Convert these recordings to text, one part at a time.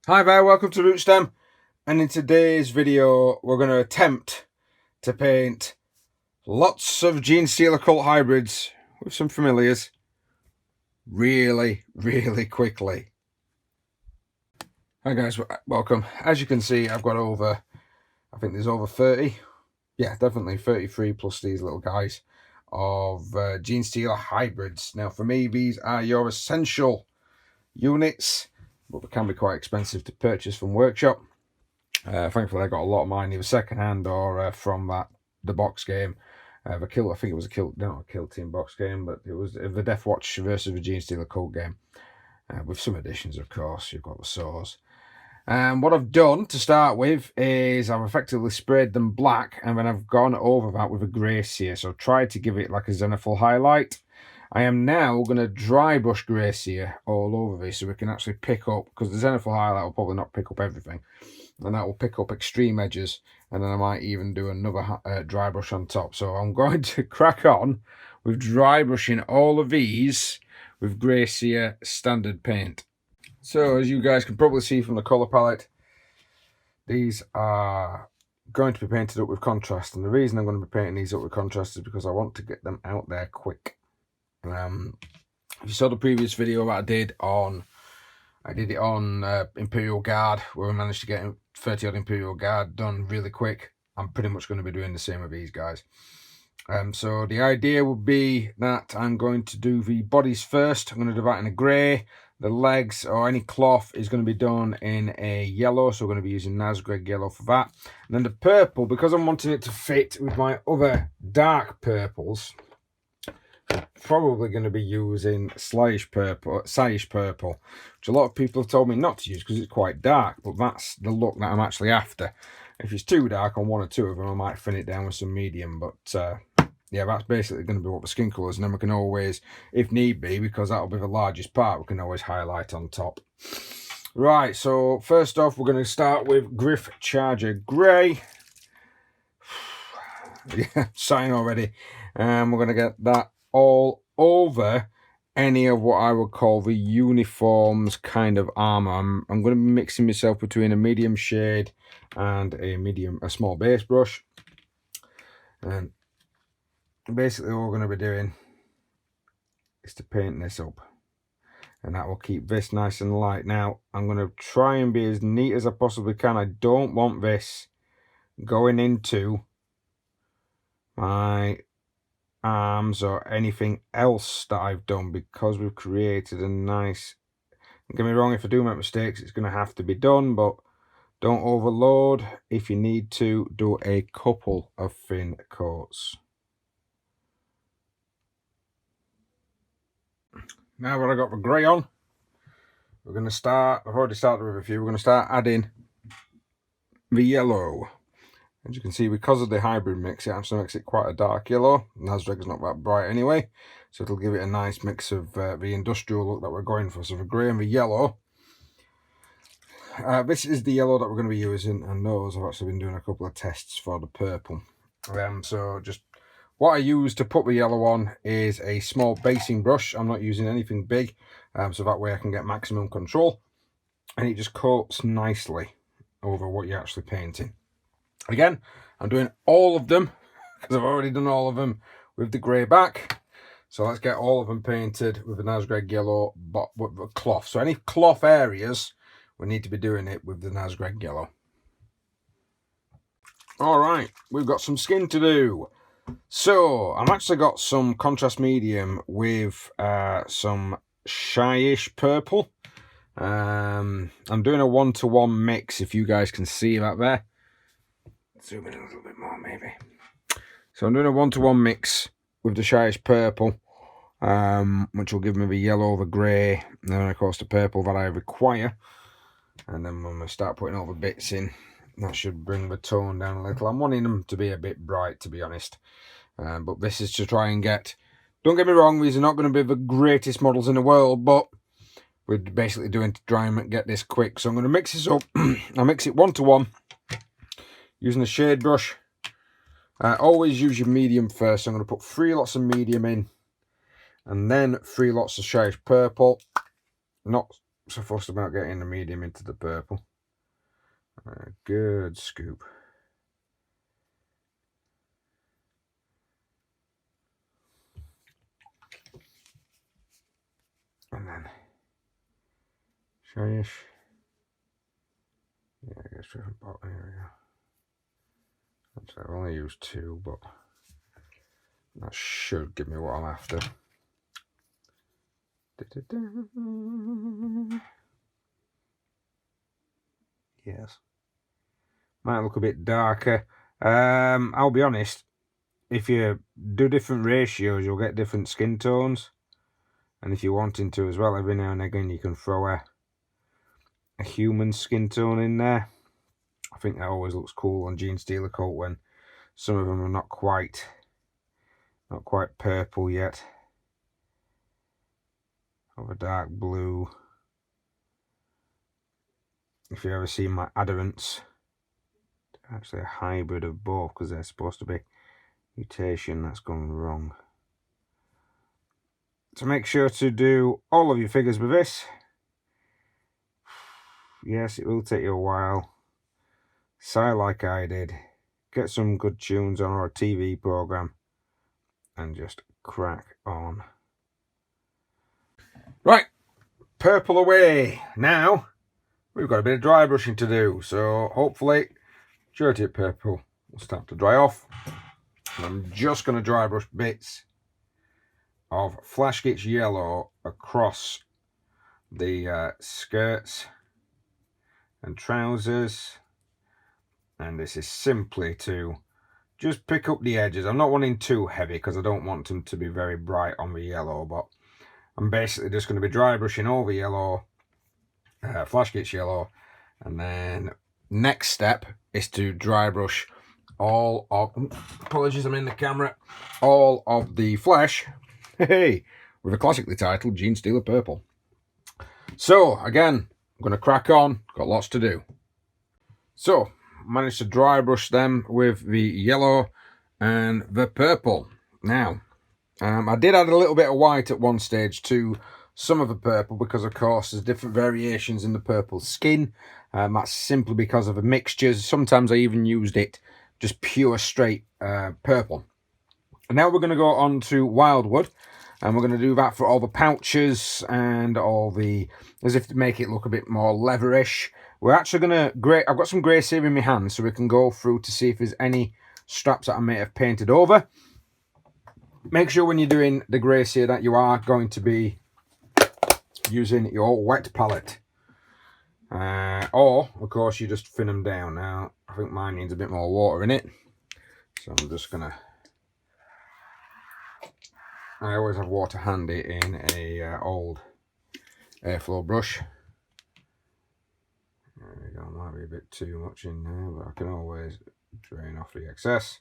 Hi there, welcome to Rootstem, and in today's video we're going to attempt to paint lots of Genestealer Cult Hybrids with some familiars really quickly. Hi guys, welcome. As you can see, I've got over, I think there's over 30, yeah, definitely 33 plus these little guys of Genestealer Hybrids. Now for me, these are your essential units, but they can be quite expensive to purchase from Workshop. Thankfully I got a lot of mine either second hand or from the box game. I think it was a kill team box game, but it was the Death Watch versus the Genestealer Cult game, with some additions, of course. You've got the saws. What I've done to start with is I've effectively sprayed them black, and then I've gone over that with a grey sear, so I've tried to give it like a zenithal highlight. I am now going to dry brush grey sear all over this so we can actually pick up, because the zenithal highlight will probably not pick up everything, and that will pick up extreme edges, and then I might even do another dry brush on top. So I'm going to crack on with dry brushing all of these with grey sear standard paint. So as you guys can probably see from the colour palette, these are going to be painted up with contrast, and the reason I'm going to be painting these up with contrast is because I want to get them out there quick. If you saw the previous video that I did it on Imperial Guard, where I managed to get 30 odd Imperial Guard done really quick. I'm pretty much going to be doing the same with these guys. So the idea would be that I'm going to do the bodies first. I'm going to do that in a grey. The legs or any cloth is going to be done in a yellow, so we're going to be using Nazgreg yellow for that. And then the purple, because I'm wanting it to fit with my other dark purples, probably going to be using Slayish purple, which a lot of people have told me not to use because it's quite dark, but that's the look that I'm actually after. If it's too dark on one or two of them, I might thin it down with some medium, but yeah, that's basically going to be what the skin colour is, and then we can always, if need be, because that'll be the largest part, we can always highlight on top. Right, so first off, we're going to start with Griff Charger Grey. Yeah, sign already. We're going to get that all over any of what I would call the uniforms kind of armor. I'm going to be mixing myself between a medium shade and a small base brush, and basically all we're going to be doing is to paint this up, and that will keep this nice and light. Now I'm going to try and be as neat as I possibly can. I don't want this going into my arms or anything else that I've done, because we've created a nice, don't get me wrong, if I do make mistakes it's going to have to be done, but don't overload. If you need to, do a couple of thin coats. Now that I got the grey on, we're going to start, I've already started with a few, we're going to start adding the yellow. As you can see, because of the hybrid mix, it actually makes it quite a dark yellow. Nazreg's not that bright anyway, so it'll give it a nice mix of the industrial look that we're going for. So the grey and the yellow. This is the yellow that we're going to be using, and those I've actually been doing a couple of tests for the purple. So just what I use to put the yellow on is a small basing brush. I'm not using anything big, so that way I can get maximum control, and it just coats nicely over what you're actually painting. Again, I'm doing all of them because I've already done all of them with the grey back. So let's get all of them painted with the Nazgreg yellow with the cloth. So any cloth areas, we need to be doing it with the Nazgreg yellow. All right, we've got some skin to do. So I've actually got some contrast medium with some shyish purple. I'm doing a 1-to-1 mix, if you guys can see that there. Zoom in a little bit more maybe. So I'm doing a 1-to-1 mix with the shyish purple, which will give me the yellow, the grey, and then of course the purple that I require. And then when we start putting all the bits in, that should bring the tone down a little. I'm wanting them to be a bit bright, to be honest, but this is to try and get, don't get me wrong, these are not going to be the greatest models in the world, but we're basically doing to try and get this quick. So I'm going to mix this up. I'll mix it 1-to-1 using a shade brush. Always use your medium first. So I'm going to put 3 lots of medium in, and then 3 lots of shyish purple. Not so fussed about getting the medium into the purple. Good scoop. And then shyish. Yeah, I guess different pot. Here we go. So I've only used 2, but that should give me what I'm after. Yes. Might look a bit darker. I'll be honest, if you do different ratios, you'll get different skin tones. And if you're wanting to as well, every now and again you can throw a human skin tone in there. I think that always looks cool on Genestealer Cult when some of them are not quite purple yet. Of a dark blue. If you ever see my adherents, they're actually a hybrid of both because they're supposed to be mutation. That's gone wrong. So make sure to do all of your figures with this. Yes, it will take you a while. Sigh like I did. Get some good tunes on or a TV program and just crack on. Right, purple away. Now we've got a bit of dry brushing to do, so hopefully majority of purple will start to dry off. And I'm just going to dry brush bits of Flashkit's yellow across the skirts and trousers, and this is simply to just pick up the edges. I'm not wanting too heavy because I don't want them to be very bright on the yellow, but I'm basically just going to be dry brushing over yellow, Flashkit's yellow, and then next step is to dry brush all of, apologies I'm in the camera, all of the flesh, hey, with a classically titled Genestealer Purple. So again, I'm going to crack on, got lots to do. So, managed to dry brush them with the yellow and the purple. Now, I did add a little bit of white at one stage to some of the purple because, of course, there's different variations in the purple skin. That's simply because of the mixtures. Sometimes I even used it just pure straight purple. And now we're going to go on to Wildwood. And we're going to do that for all the pouches and all the, as if to make it look a bit more leatherish. We're actually going to, I've got some grey here in my hand, so we can go through to see if there's any straps that I may have painted over. Make sure when you're doing the grey here that you are going to be using your wet palette. Or, of course, you just thin them down. Now, I think mine needs a bit more water in it. So I'm just going to, I always have water handy in a old airflow brush. There we go, might be a bit too much in there, but I can always drain off the excess.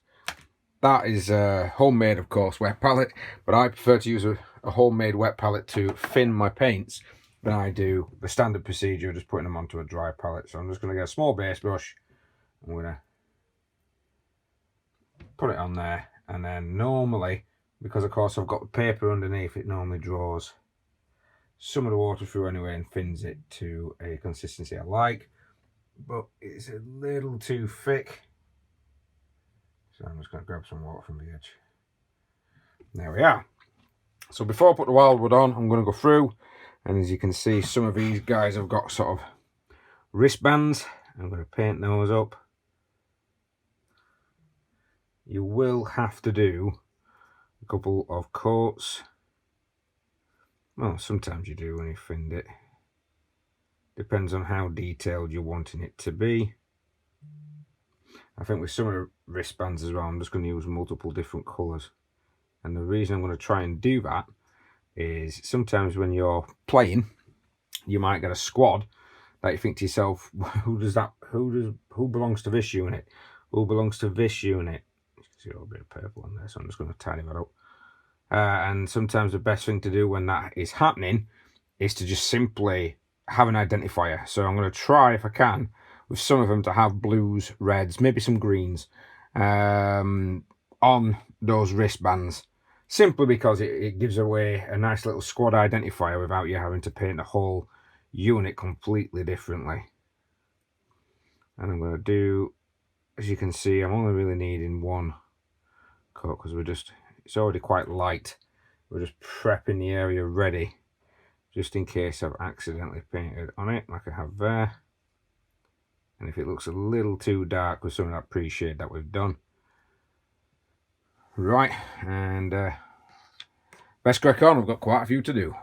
That is homemade, of course, wet palette, but I prefer to use a homemade wet palette to thin my paints than I do the standard procedure of just putting them onto a dry palette. So I'm just going to get a small base brush. I'm going to put it on there, and then normally, because of course I've got the paper underneath, it normally draws some of the water through anyway and thins it to a consistency I like, but it's a little too thick. So I'm just going to grab some water from the edge. There we are. So before I put the Wildwood on, I'm going to go through, and as you can see, some of these guys have got sort of wristbands. I'm going to paint those up. You will have to do a couple of coats. Well, sometimes you do when you find it. Depends on how detailed you're wanting it to be. I think with some of the wristbands as well, I'm just going to use multiple different colours. And the reason I'm going to try and do that is sometimes when you're playing, you might get a squad that you think to yourself, who belongs to this unit? Who belongs to this unit? You can see a little bit of purple on there, so I'm just going to tidy that up. And sometimes the best thing to do when that is happening is to just simply have an identifier. So I'm going to try, if I can, with some of them to have blues, reds, maybe some greens on those wristbands, simply because it gives away a nice little squad identifier without you having to paint the whole unit completely differently. And I'm going to do, as you can see, I'm only really needing one coat because it's already quite light. We're just prepping the area ready just in case I've accidentally painted on it like I have there. And if it looks a little too dark with some of that pre-shade that we've done. Right, and let's crack on. We've got quite a few to do.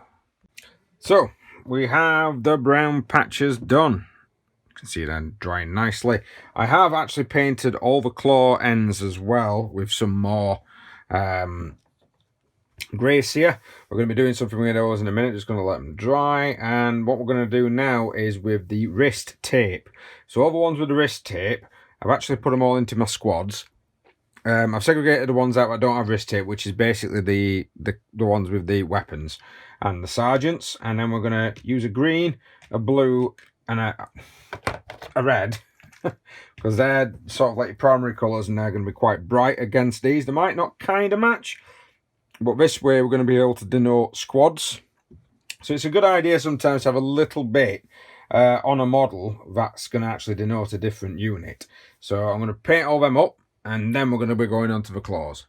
So we have the brown patches done. You can see them drying nicely. I have actually painted all the claw ends as well with some more greys here. We're going to be doing something with those in a minute, just going to let them dry. And what we're going to do now is with the wrist tape. So all the ones with the wrist tape, I've actually put them all into my squads. I've segregated the ones out that don't have wrist tape, which is basically the ones with the weapons and the sergeants. And then we're going to use a green, a blue, and a red, because they're sort of like your primary colours, and they're going to be quite bright against these. They might not kind of match, but this way we're going to be able to denote squads. So it's a good idea sometimes to have a little bit on a model that's going to actually denote a different unit. So I'm going to paint all them up, and then we're going to be going on to the claws.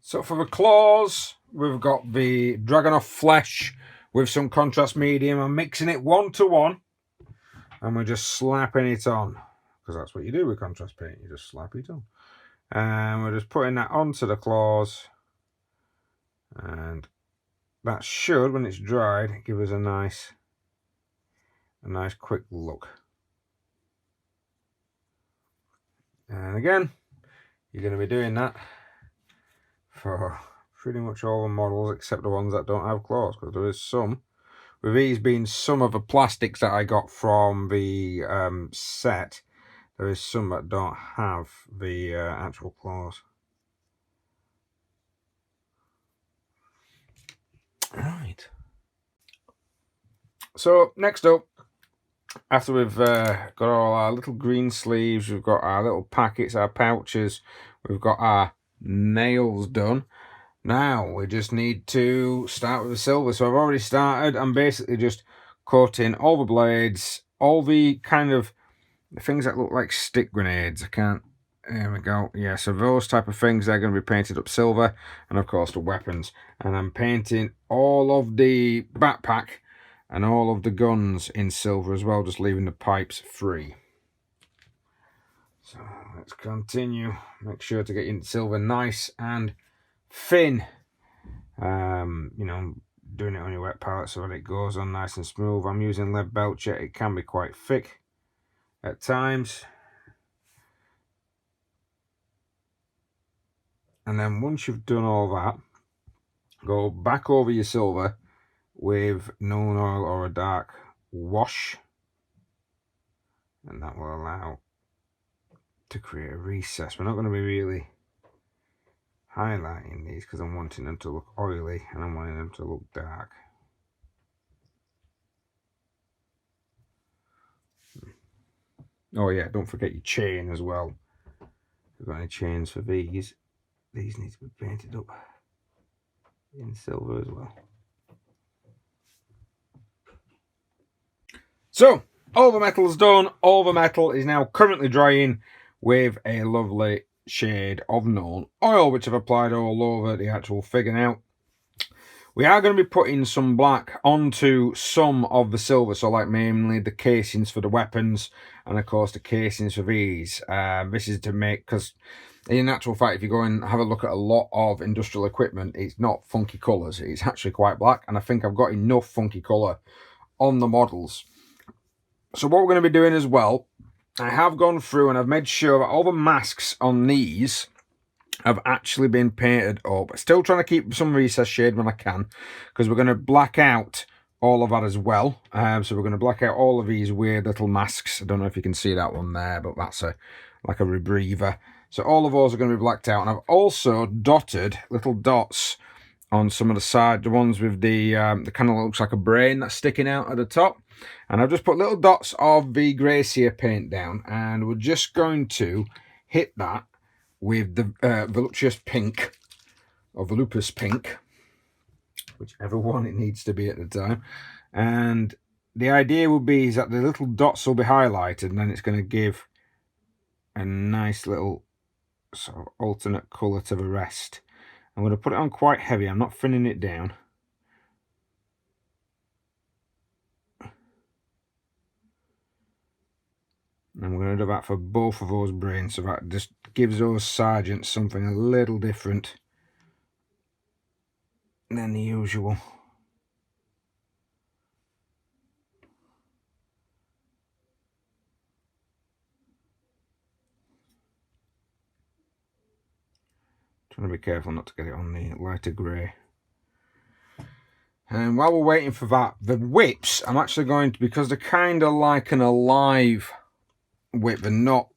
So for the claws, we've got the Dragonov flesh with some contrast medium. I'm mixing it 1:1, and we're just slapping it on, because that's what you do with contrast paint. You just slap it on. And we're just putting that onto the claws, and that should, when it's dried, give us a nice quick look. And again, you're going to be doing that for pretty much all the models except the ones that don't have claws, because there is some, with these being some of the plastics that I got from the set, there is some that don't have the actual claws. Right. So next up, after we've got all our little green sleeves, we've got our little packets, our pouches, we've got our nails done. Now we just need to start with the silver. So I've already started. I'm basically just coating all the blades, all the kind of things that look like stick grenades. There we go. Yeah, so those type of things, they're going to be painted up silver, and of course the weapons. And I'm painting all of the backpack and all of the guns in silver as well, just leaving the pipes free. So let's continue. Make sure to get your silver nice and thin. You know, doing it on your wet palette so that it goes on nice and smooth. I'm using lead belcher. It can be quite thick at times. And then once you've done all that, go back over your silver with Nuln Oil or a dark wash, and that will allow to create a recess. We're not going to be really highlighting these because I'm wanting them to look oily and I'm wanting them to look dark. Oh yeah, don't forget your chain as well. If you've got any chains for these need to be painted up in silver as well. So all the metal is done. All the metal is now currently drying with a lovely shade of Nuln Oil, which I've applied all over the actual figure. Now we are going to be putting some black onto some of the silver, so like mainly the casings for the weapons and of course the casings for these. This is to make, because in actual fact, if you go and have a look at a lot of industrial equipment, it's not funky colours, it's actually quite black, and I think I've got enough funky colour on the models. So what we're going to be doing as well, I have gone through and I've made sure that all the masks on these have actually been painted up. Still trying to keep some recess shade when I can, because we're going to black out all of that as well. So we're going to black out all of these weird little masks. I don't know if you can see that one there, but that's like a rebreather. So all of those are going to be blacked out. And I've also dotted little dots on some of the side, the ones with the kind of looks like a brain that's sticking out at the top. And I've just put little dots of the Gracia paint down, and we're just going to hit that with the voluptuous pink, or volupus pink, whichever one it needs to be at the time. And the idea would be is that the little dots will be highlighted, and then it's going to give a nice little sort of alternate colour to the rest. I'm going to put it on quite heavy. I'm not thinning it down. And I'm going to do that for both of those brains, so that just gives those sergeants something a little different than the usual. Trying to be careful not to get it on the lighter grey. And while we're waiting for that, the whips, I'm actually going to, because they're kind of like an alive whip, they're not,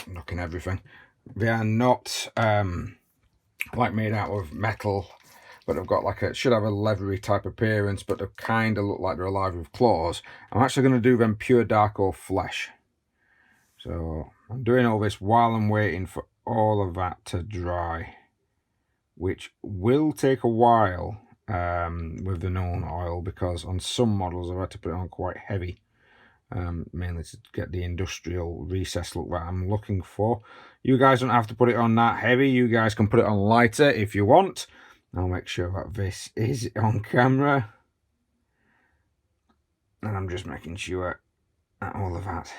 knocking everything, they are not like made out of metal, but they've got like should have a leathery type appearance, but they kind of look like they're alive with claws. I'm actually going to do them pure dark oak flesh. So I'm doing all this while I'm waiting for all of that to dry, which will take a while with the known oil, because on some models I've had to put it on quite heavy, mainly to get the industrial recessed look that I'm looking for. You guys don't have to put it on that heavy. You guys can put it on lighter if you want. I'll make sure that this is on camera, and I'm just making sure that all of that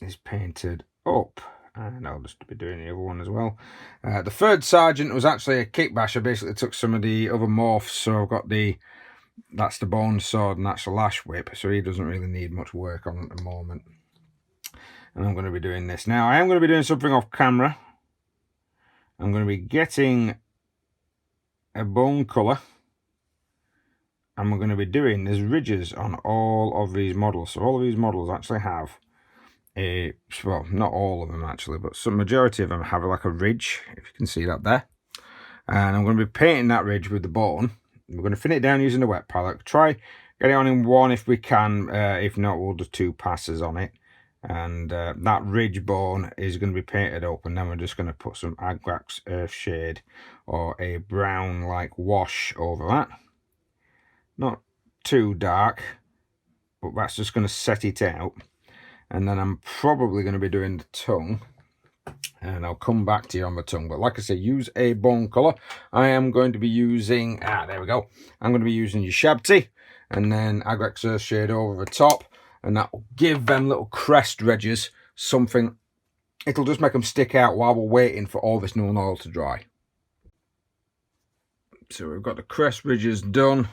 is painted up, and I'll just be doing the other one as well. The third sergeant was actually a kick basher. Basically took some of the other morphs, so I've got that's the bone sword and that's the lash whip, so he doesn't really need much work on at the moment. And I'm going to be doing this now. I am going to be doing something off camera. I'm going to be getting a bone colour, and we're going to be doing, there's ridges on all of these models. So all of these models actually have well, not all of them actually, but some majority of them have like a ridge, if you can see that there. And I'm going to be painting that ridge with the bone. We're going to thin it down using the wet palette. Try get it on in one if we can. If not, we'll do 2 passes on it. And that ridge bone is going to be painted up, and then we're just going to put some Agrax Earth Shade or a brown like wash over that. Not too dark, but that's just going to set it out. And then I'm probably going to be doing the tongue, and I'll come back to you on the tongue. But like I say, use a bone colour. I am going to be using, there we go. I'm going to be using your Shabti, and then Agrax Earth Shade over the top, and that will give them little crest ridges something. It'll just make them stick out while we're waiting for all this known oil to dry. So we've got the crest ridges done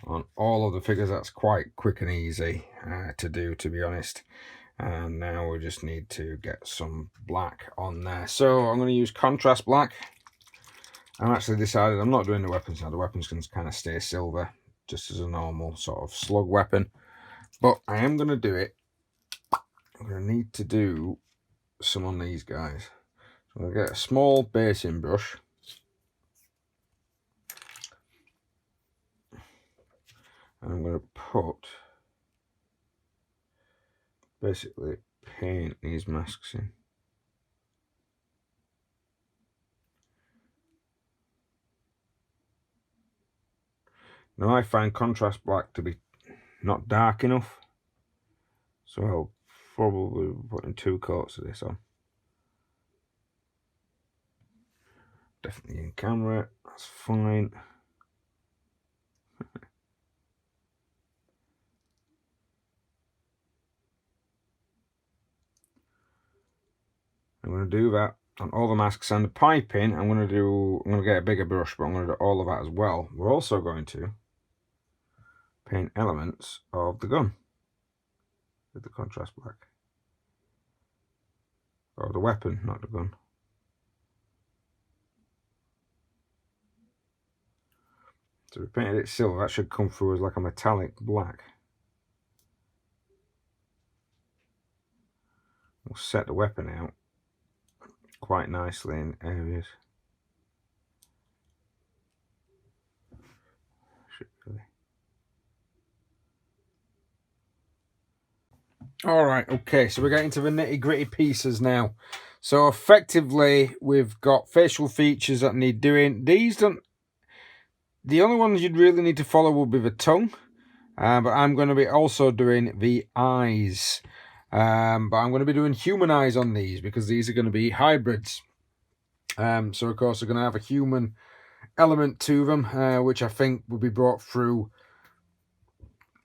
on all of the figures. That's quite quick and easy to do, to be honest. And now we just need to get some black on there. So I'm going to use contrast black. I'm actually decided I'm not doing the weapons now. The weapons can kind of stay silver, just as a normal sort of slug weapon. But I am going to do it. I'm going to need to do some on these guys. So I'm going to get a small basing brush. I'm going to put, basically paint these masks in. Now I find contrast black to be not dark enough, so I'll probably be putting 2 coats of this on. Definitely in camera, that's fine. I'm going to do that on all the masks and the piping. I'm going to get a bigger brush, but I'm going to do all of that as well. We're also going to paint elements of the gun with the contrast black. Or the weapon, not the gun. So we painted it silver. That should come through as like a metallic black. We'll set the weapon out quite nicely in areas. Alright, okay, so we're getting to the nitty gritty pieces now. So effectively we've got facial features that need doing. These don't, The only ones you'd really need to follow will be the tongue, but I'm going to be also doing the eyes. But I'm going to be doing human eyes on these because these are going to be hybrids. So of course they're going to have a human element to them, which I think will be brought through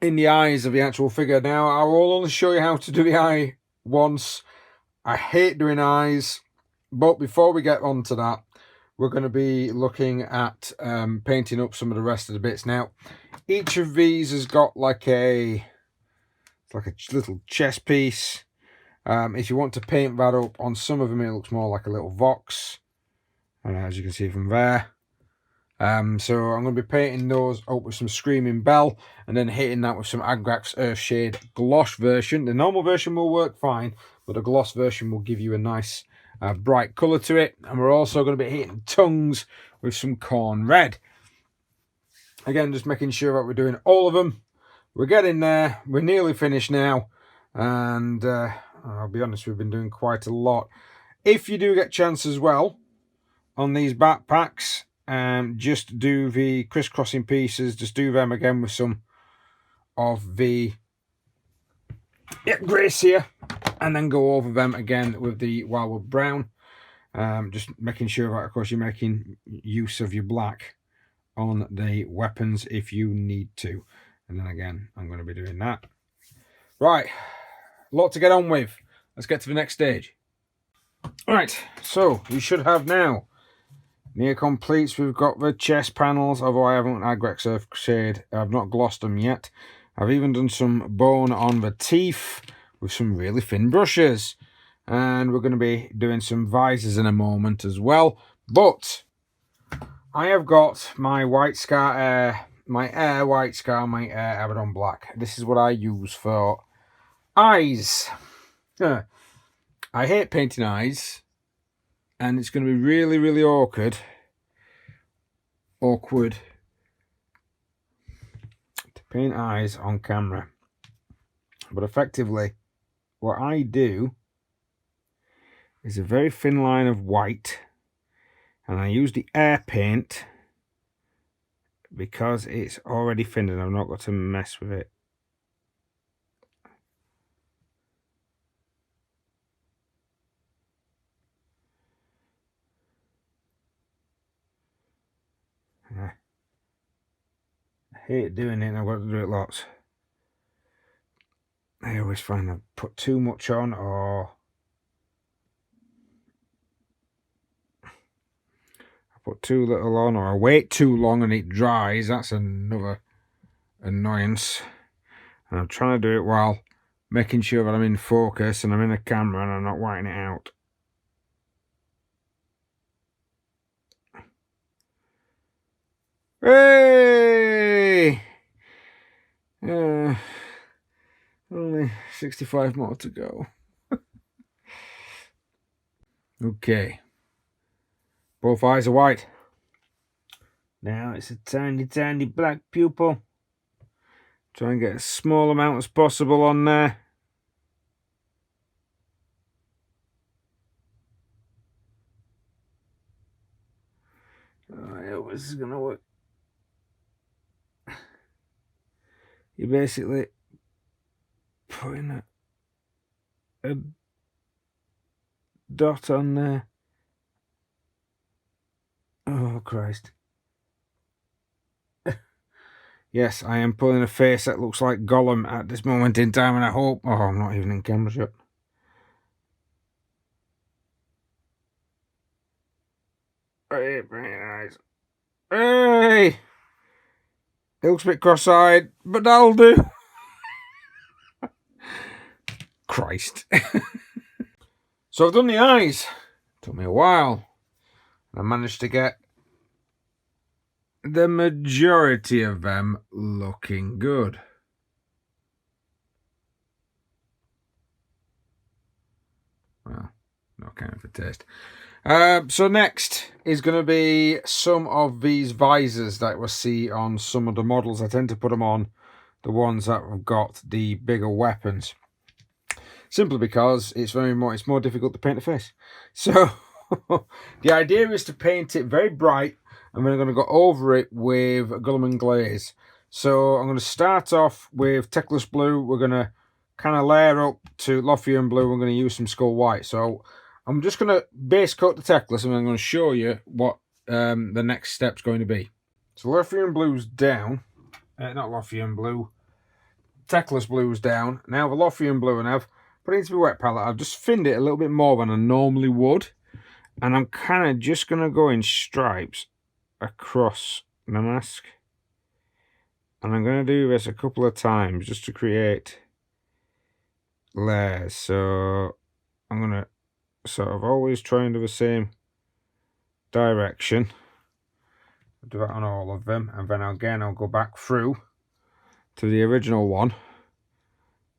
in the eyes of the actual figure. Now, I will only show you how to do the eye once. I hate doing eyes, but before we get on to that, we're going to be looking at painting up some of the rest of the bits. Now, each of these has got like a little chest piece. If you want to paint that up, on some of them it looks more like a little vox, as you can see from there. So I'm going to be painting those up with some Screaming Bell and then hitting that with some Agrax Earthshade gloss version. The normal version will work fine, but the gloss version will give you a nice bright colour to it. And we're also going to be hitting tongues with some Corn Red. Again, just making sure that we're doing all of them. We're getting there. We're nearly finished now. And I'll be honest, we've been doing quite a lot. If you do get chance as well on these backpacks, just do the crisscrossing pieces, just do them again with some of the grace here, and then go over them again with the Wildwood Brown. Just making sure that, of course, you're making use of your black on the weapons if you need to. And then again, I'm going to be doing that. Right, a lot to get on with. Let's get to the next stage. Alright, so we should have now near completes. We've got the chest panels, although I haven't Agrax Earthshade. I've not glossed them yet. I've even done some bone on the teeth with some really thin brushes. And we're going to be doing some visors in a moment as well. But I have got my White Scar, my Air White Scar, my Air Abaddon Black. This is what I use for eyes. I hate painting eyes. And it's going to be really, really awkward to paint eyes on camera. But effectively, what I do is a very thin line of white, and I use the air paint because it's already thin and I've not got to mess with it. I hate doing it and I've got to do it lots. I always find I put too much on, or I put too little on, or I wait too long and it dries. That's another annoyance. And I'm trying to do it while making sure that I'm in focus and I'm in the camera and I'm not whiting it out. Hey! Only 65 more to go. Okay. Both eyes are white. Now it's a tiny, tiny black pupil. Try and get a small amount as possible on there. I hope this is going to work. You basically putting a dot on there. Oh Christ. Yes, I am pulling a face that looks like Gollum at this moment in time, and I hope... Oh, I'm not even in camera shot. Hey, very nice. Hey! It looks a bit cross-eyed, but that'll do. Christ. So I've done the eyes. Took me a while. I managed to get the majority of them looking good. Well, not kind of a taste. So next is going to be some of these visors that we'll see on some of the models. I tend to put them on the ones that have got the bigger weapons, simply because it's more difficult to paint the face. So the idea is to paint it very bright and then I'm going to go over it with Guilliman glaze. So I'm going to start off with Teclis blue. We're going to kind of layer up to Lothian blue. We're going to use some Skull white. So I'm just going to base coat the Teclis, and I'm going to show you what the next step's going to be. So Lothian blue's down. Not Lothian blue. Teclis blue's down. Now the Lothian blue, and I've put it into the wet palette. I've just thinned it a little bit more than I normally would. And I'm kind of just going to go in stripes across the mask. And I'm going to do this a couple of times just to create layers. So I'm going to sort of always try and do the same direction. I'll do that on all of them. And then again, I'll go back through to the original one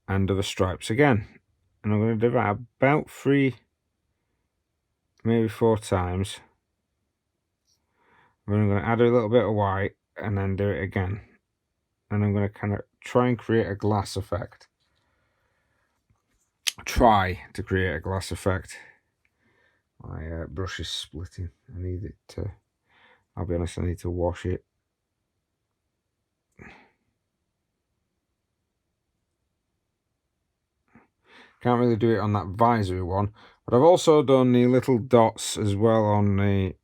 and do the stripes again. And I'm going to do that about 3, maybe 4 times. Then I'm going to add a little bit of white and then do it again. And I'm going to kind of try and create a glass effect. Try to create a glass effect. My brush is splitting. I need it to, I'll be honest, I need to wash it. Can't really do it on that visory one. But I've also done the little dots as well on the...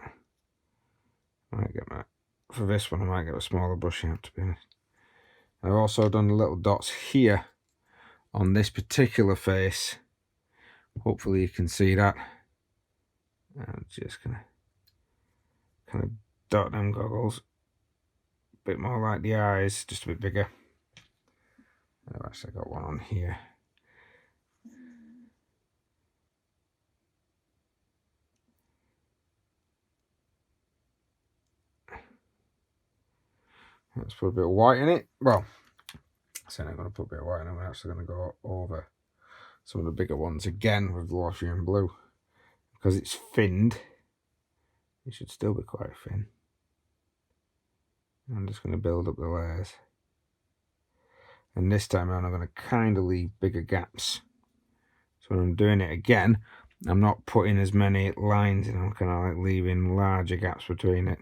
I might get my... For this one, I might get a smaller brush out, to be honest. I've also done the little dots here on this particular face. Hopefully you can see that. I'm just gonna kind of dot them goggles. A bit more like the eyes, just a bit bigger. I've actually got one on here. Let's put a bit of white in it. Well, I said I'm going to put a bit of white in. I'm actually going to go over some of the bigger ones again with the Lothian blue. Because it's thinned, it should still be quite thin. I'm just going to build up the layers. And this time around I'm going to kind of leave bigger gaps. So when I'm doing it again, I'm not putting as many lines in, I'm kind of like leaving larger gaps between it.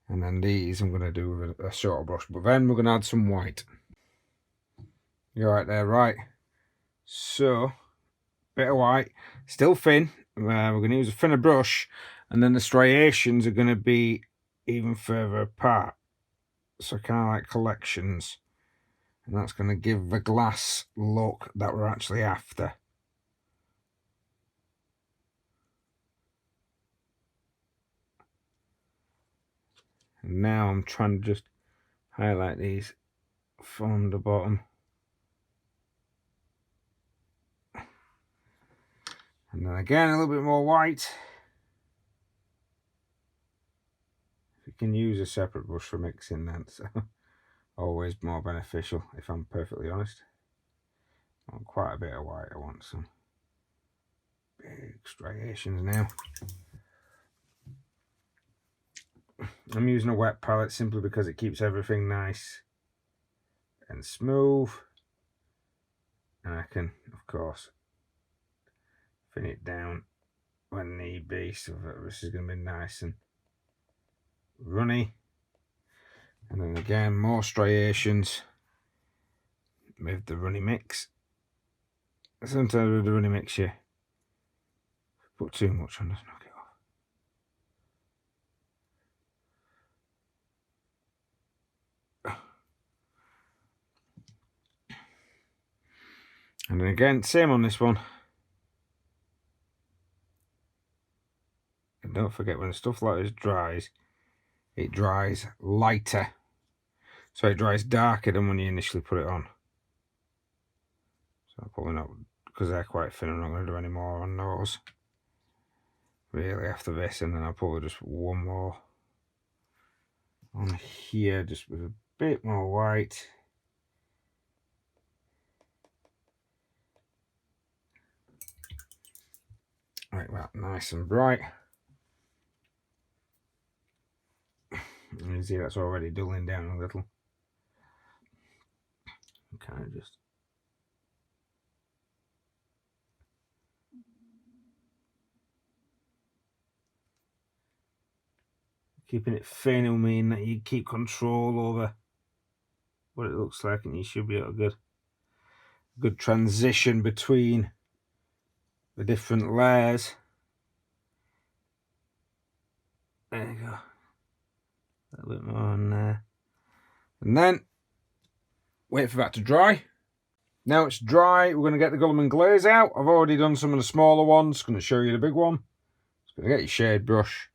And then these I'm going to do with a shorter brush, but then we're going to add some white. You're right there, right. So, bit of white, still thin. We're going to use a thinner brush, and then the striations are going to be even further apart. So kind of like collections. And that's going to give the glass look that we're actually after. And now I'm trying to just highlight these from the bottom. And then again, a little bit more white. You can use a separate brush for mixing that, so always more beneficial, if I'm perfectly honest. I want quite a bit of white, I want some big striations now. I'm using a wet palette simply because it keeps everything nice and smooth. And I can, of course, thin it down when need be, so that this is going to be nice and runny. And then again, more striations with the runny mix. Sometimes with the runny mix, you put too much on, just knock it off. And then again, same on this one. And don't forget, when stuff like this dries, it dries lighter. So it dries darker than when you initially put it on. So I'm probably not, because they're quite thin, I'm not going to do any more on those. Really after this, and then I'll probably just one more on here, just with a bit more white. Like that, nice and bright. You can see that's already dulling down a little. Kind of just Keeping it thin will mean that you keep control over what it looks like, and you should be able to get a good transition between the different layers. There you go. A little bit more on there. And then wait for that to dry. Now it's dry, we're going to get the Guilliman glaze out. I've already done some of the smaller ones. Going to show you the big one. Just going to get your shade brush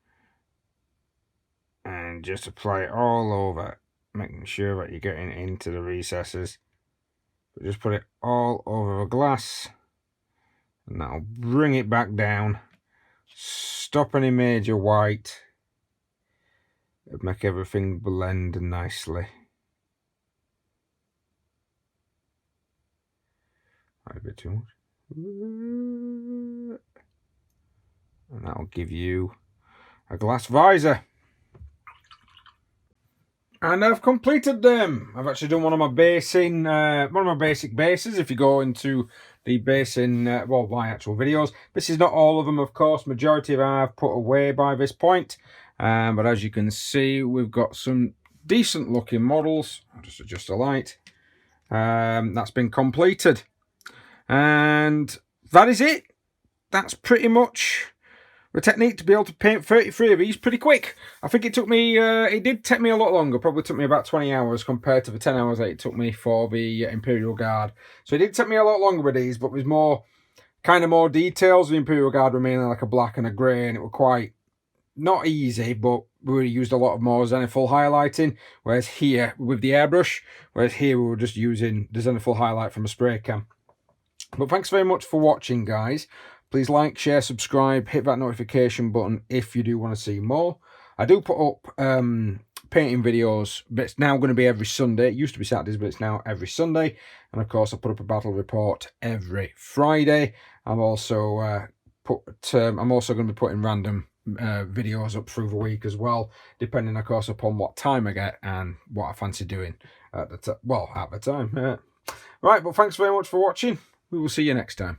and just apply it all over, making sure that you're getting into the recesses. But just put it all over the glass, and that'll bring it back down, stop any major white, and make everything blend nicely. A bit too much. And that'll give you a glass visor. And I've completed them. I've actually done one of my basing, one of my basic bases. If you go into the basing, well, my actual videos, this is not all of them, of course. Majority of them I've put away by this point. But as you can see, we've got some decent looking models. I'll just adjust the light. That's been completed. And that is it. That's pretty much the technique to be able to paint 33 of these pretty quick. I think it took me, it did take me a lot longer. Probably took me about 20 hours compared to the 10 hours that it took me for the Imperial Guard. So it did take me a lot longer with these, but there's more, kind of more details. The Imperial Guard remaining like a black and a grey, and it were quite, not easy, but we used a lot of more zenithal highlighting, whereas here, with the airbrush, whereas here we were just using the zenithal highlight from a spray can. But thanks very much for watching, guys. Please like, share, subscribe, hit that notification button if you do want to see more. I do put up painting videos, but it's now going to be every Sunday. It used to be Saturdays, but it's now every Sunday. And of course, I put up a battle report every Friday. I'm also going to be putting random videos up through the week as well, depending, of course, upon what time I get and what I fancy doing at the time. Right, but thanks very much for watching. We will see you next time.